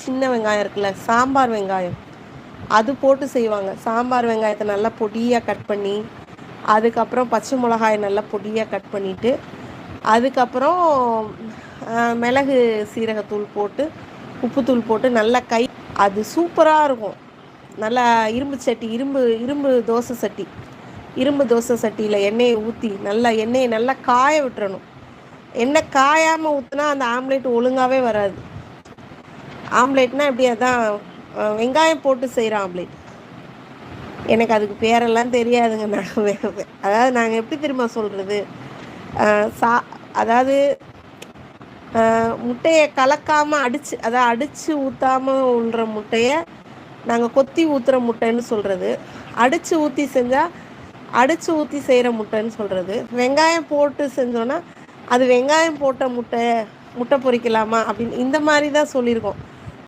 சின்ன வெங்காயம் இருக்குல்ல, சாம்பார் வெங்காயம், அது போட்டு செய்வாங்க. சாம்பார் வெங்காயத்தை நல்லா பொடியாக கட் பண்ணி, அதுக்கப்புறம் பச்சை மிளகாய் நல்லா பொடியாக கட் பண்ணிவிட்டு, அதுக்கப்புறம் மிளகு சீரகத்தூள் போட்டு உப்புத்தூள் போட்டு நல்லா அது சூப்பராக இருக்கும். நல்லா இரும்பு தோசை சட்டியில் எண்ணெயை ஊற்றி எண்ணெயை நல்லா காய விட்டுறணும். எண்ணெய் காயாமல் ஊற்றினா அந்த ஆம்லேட் ஒழுங்காகவே வராது. ஆம்லேட்னா எப்படி, அதான் வெங்காயம் போட்டு செய்கிற ஆம்லேட். எனக்கு அதுக்கு பேரெல்லாம் தெரியாதுங்க. அதாவது நாங்கள் எப்படி தெரியுமா சொல்கிறது, அதாவது முட்டையை கலக்காமல் அடித்து ஊற்றாமல் உள்ற முட்டையை நாங்கள் கொத்தி ஊற்றுற முட்டைன்னு சொல்கிறது. அடித்து ஊற்றி செய்கிற முட்டைன்னு சொல்கிறது. வெங்காயம் போட்டு செஞ்சோன்னா அது வெங்காயம் போட்ட முட்டை பொரிக்கலாமா அப்படின்னு இந்த மாதிரி தான் சொல்லியிருக்கோம்.